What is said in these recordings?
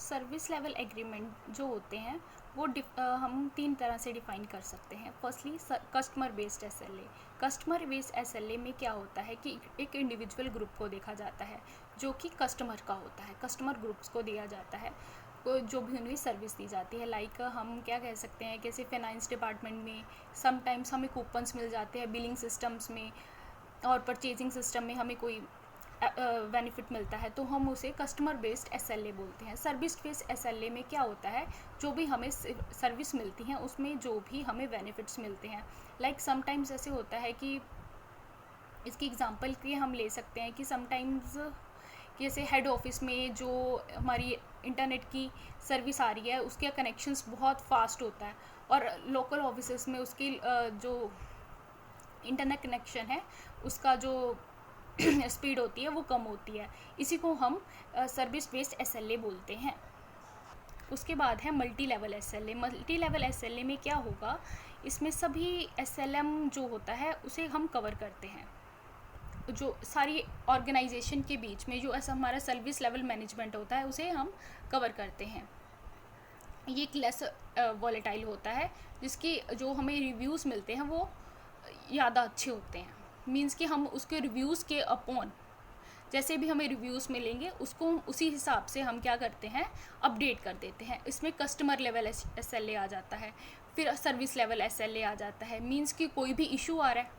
Service level agreement जो होते हैं वो हम 3 तरह से डिफ़ाइन कर सकते हैं। Firstly customer based SLA. Customer based SLA में क्या होता है कि एक इंडिविजुअल ग्रुप को देखा जाता है जो कि कस्टमर का होता है, कस्टमर ग्रुप्स को दिया जाता है जो भी उन्हें सर्विस दी जाती है। लाइक हम क्या कह सकते हैं, जैसे फाइनेंस डिपार्टमेंट में समटाइम्स हमें कूपन्स मिल जाते हैं, बिलिंग सिस्टम्स में और परचेजिंग सिस्टम में हमें कोई बेनिफिट मिलता है तो हम उसे कस्टमर बेस्ड एसएलए बोलते हैं। सर्विस बेस्ड एसएलए में क्या होता है, जो भी हमें सर्विस मिलती हैं उसमें जो भी हमें बेनिफिट्स मिलते हैं। लाइक समटाइम्स ऐसे होता है कि इसकी एग्जांपल के हम ले सकते हैं कि समटाइम्स जैसे हेड ऑफिस में जो हमारी इंटरनेट की सर्विस आ रही है उसके कनेक्शंस बहुत फास्ट होता है और लोकल ऑफिसेस में उसकी जो इंटरनेट कनेक्शन है उसका जो स्पीड होती है वो कम होती है। इसी को हम सर्विस बेस्ड एसएलए बोलते हैं। उसके बाद है multi level SLA. Multi level SLA में क्या होगा, इसमें सभी एसएलएम जो होता है उसे हम कवर करते हैं। जो सारी ऑर्गेनाइजेशन के बीच में जो ऐसा हमारा सर्विस लेवल मैनेजमेंट होता है उसे हम कवर करते हैं। ये एक लेस वॉलेटाइल होता है जिसकी जो हमें रिव्यूज़ मिलते हैं वो ज़्यादा अच्छे होते हैं। मीन्स कि हम उसके रिव्यूज़ के अपॉन जैसे भी हमें रिव्यूज़ मिलेंगे उसको उसी हिसाब से हम क्या करते हैं, अपडेट कर देते हैं। इसमें कस्टमर लेवल एसएलए आ जाता है, फिर सर्विस लेवल एसएलए आ जाता है। मीन्स कि कोई भी इशू आ रहा है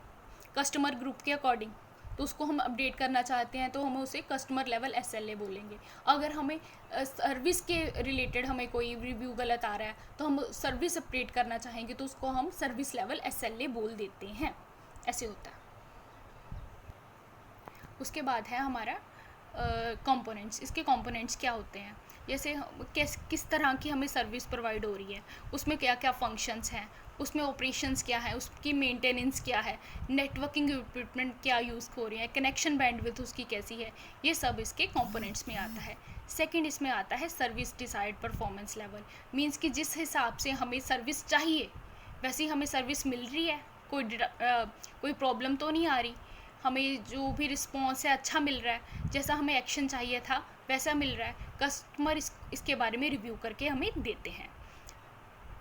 कस्टमर ग्रुप के अकॉर्डिंग तो उसको हम अपडेट करना चाहते हैं तो हम उसे कस्टमर लेवल एसएलए बोलेंगे। अगर हमें सर्विस के रिलेटेड हमें कोई रिव्यू गलत आ रहा है तो हम सर्विस अपडेट करना चाहेंगे तो उसको हम सर्विस लेवल एसएलए बोल देते हैं। ऐसे होता है। उसके बाद है हमारा कंपोनेंट्स। इसके कंपोनेंट्स क्या होते हैं, जैसे किस तरह की हमें सर्विस प्रोवाइड हो रही है, उसमें क्या क्या फंक्शंस हैं, उसमें ऑपरेशंस क्या है, उसकी मेंटेनेंस क्या है, नेटवर्किंग इक्विपमेंट क्या यूज़ हो रही है, कनेक्शन बैंडविड्थ उसकी कैसी है, ये सब इसके कंपोनेंट्स में आता है। सेकंड इसमें आता है service desired performance level. Means कि जिस हिसाब से हमें सर्विस चाहिए वैसी हमें सर्विस मिल रही है, कोई प्रॉब्लम तो नहीं आ रही, हमें जो भी रिस्पॉन्स है अच्छा मिल रहा है, जैसा हमें एक्शन चाहिए था वैसा मिल रहा है। कस्टमर इसके बारे में रिव्यू करके हमें देते हैं।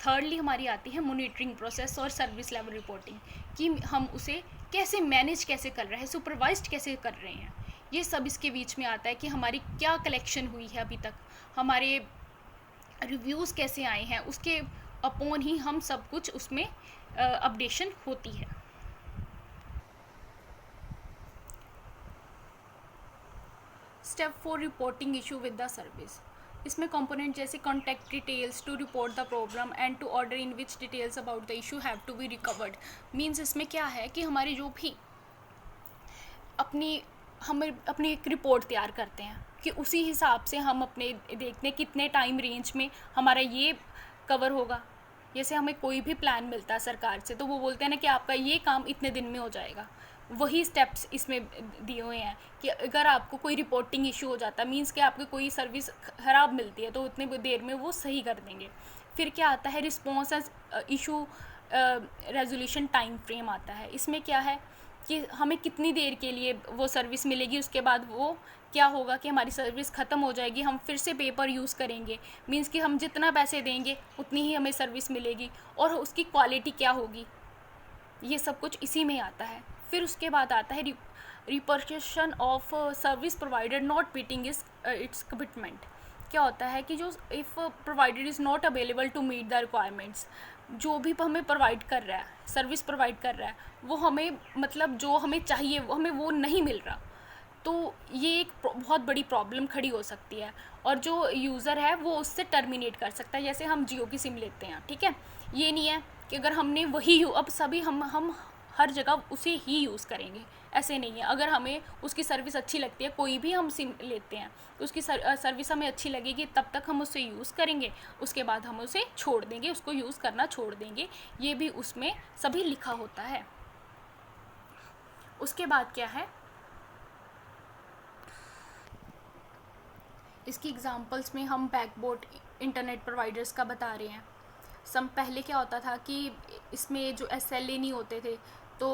थर्डली हमारी आती है मॉनिटरिंग प्रोसेस और सर्विस लेवल रिपोर्टिंग, कि हम उसे कैसे मैनेज कैसे कर रहे हैं, सुपरवाइज्ड कैसे कर रहे हैं। ये सब इसके बीच में आता है कि हमारी क्या कलेक्शन हुई है अभी तक, हमारे रिव्यूज़ कैसे आए हैं, उसके अपॉन ही हम सब कुछ उसमें अपडेशन होती है। Step 4 reporting issue with the service. इसमें कंपोनेंट जैसे contact details to report the problem and to order in which details about the issue have to be recovered. Means इसमें क्या है कि हमारी जो भी अपनी एक रिपोर्ट तैयार करते हैं कि उसी हिसाब से हम अपने देखते हैं कितने टाइम रेंज में हमारा ये कवर होगा। जैसे हमें कोई भी प्लान मिलता है सरकार से तो वो बोलते हैं ना कि आपका ये काम इतने दिन में हो जाएगा, वही स्टेप्स इसमें दिए हुए हैं कि अगर आपको कोई रिपोर्टिंग इशू हो जाता है, मीन्स कि आपको कोई सर्विस ख़राब मिलती है तो उतने देर में वो सही कर देंगे। फिर क्या आता है, response issue resolution time frame आता है। इसमें क्या है कि हमें कितनी देर के लिए वो सर्विस मिलेगी, उसके बाद वो क्या होगा कि हमारी सर्विस ख़त्म हो जाएगी, हम फिर से पेपर यूज़ करेंगे। मीन्स कि हम जितना पैसे देंगे उतनी ही हमें सर्विस मिलेगी और उसकी क्वालिटी क्या होगी, ये सब कुछ इसी में आता है। फिर उसके बाद आता है repercussion of service provider not meeting its commitment. क्या होता है कि जो if provider is not available to meet the requirements, जो भी हमें प्रोवाइड कर रहा है, सर्विस प्रोवाइड कर रहा है, वो हमें मतलब जो हमें चाहिए वो हमें वो नहीं मिल रहा, तो ये एक बहुत बड़ी प्रॉब्लम खड़ी हो सकती है और जो यूज़र है वो उससे टर्मिनेट कर सकता है। जैसे हम जियो की सिम लेते हैं, ठीक है, ये नहीं है कि अगर हमने वही अब सभी हम हर जगह उसे ही यूज़ करेंगे, ऐसे नहीं है। अगर हमें उसकी सर्विस अच्छी लगती है, कोई भी हम सिम लेते हैं तो उसकी सर्विस हमें अच्छी लगेगी तब तक हम उसे यूज़ करेंगे, उसके बाद हम उसे छोड़ देंगे, उसको यूज़ करना छोड़ देंगे। ये भी उसमें सभी लिखा होता है। उसके बाद क्या है, इसकी एग्जांपल्स में हम बैकबोन इंटरनेट प्रोवाइडर्स का बता रहे हैं। पहले क्या होता था कि इसमें जो एसएलए नहीं होते थे तो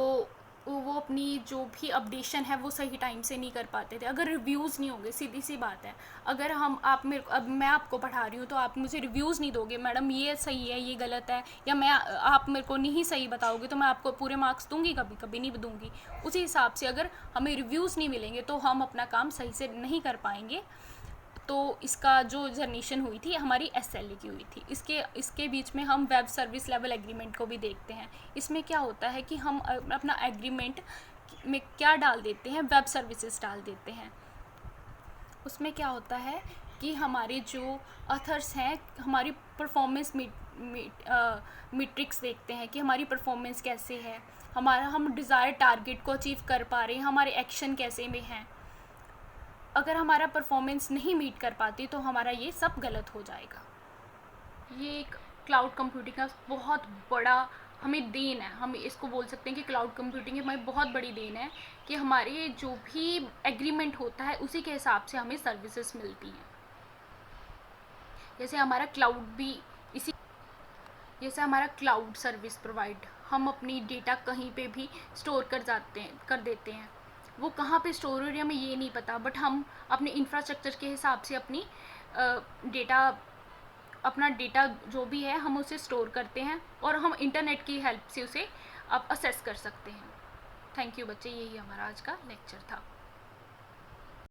वो अपनी जो भी अपडेशन है वो सही टाइम से नहीं कर पाते थे। अगर रिव्यूज़ नहीं होंगे, सीधी सी बात है, अगर हम आप मेरे को, अब मैं आपको पढ़ा रही हूँ तो आप मुझे रिव्यूज़ नहीं दोगे, मैडम ये सही है ये गलत है, या मैं आप मेरे को नहीं सही बताओगे तो मैं आपको पूरे मार्क्स दूंगी? कभी कभी नहीं दूंगी। उसी हिसाब से अगर हमें रिव्यूज़ नहीं मिलेंगे तो हम अपना काम सही से नहीं कर पाएंगे। तो इसका जो जनरेशन हुई थी हमारी SLA की हुई थी। इसके बीच में हम वेब सर्विस लेवल एग्रीमेंट को भी देखते हैं। इसमें क्या होता है कि हम अपना एग्रीमेंट में क्या डाल देते हैं, वेब सर्विसेज डाल देते हैं। उसमें क्या होता है कि हमारे जो अथर्स हैं हमारी परफॉर्मेंस मीट्रिक्स देखते हैं कि हमारी परफॉर्मेंस कैसे है, हम डिज़ायर टारगेट को अचीव कर पा रहे हैं, हमारे एक्शन कैसे में हैं। अगर हमारा परफॉर्मेंस नहीं मीट कर पाती तो हमारा ये सब गलत हो जाएगा। ये एक क्लाउड कंप्यूटिंग का बहुत बड़ा हमें देन है। हम इसको बोल सकते हैं कि क्लाउड कंप्यूटिंग हमें बहुत बड़ी देन है कि हमारे जो भी एग्रीमेंट होता है उसी के हिसाब से हमें सर्विसेज मिलती हैं। जैसे हमारा क्लाउड सर्विस प्रोवाइड, हम अपनी डेटा कहीं पे भी स्टोर कर देते हैं। वो कहाँ पे स्टोर हो रही है हमें ये नहीं पता, बट हम अपने इंफ्रास्ट्रक्चर के हिसाब से अपना डेटा जो भी है हम उसे स्टोर करते हैं और हम इंटरनेट की हेल्प से उसे अब असेस कर सकते हैं। थैंक यू बच्चे, यही हमारा आज का लेक्चर था।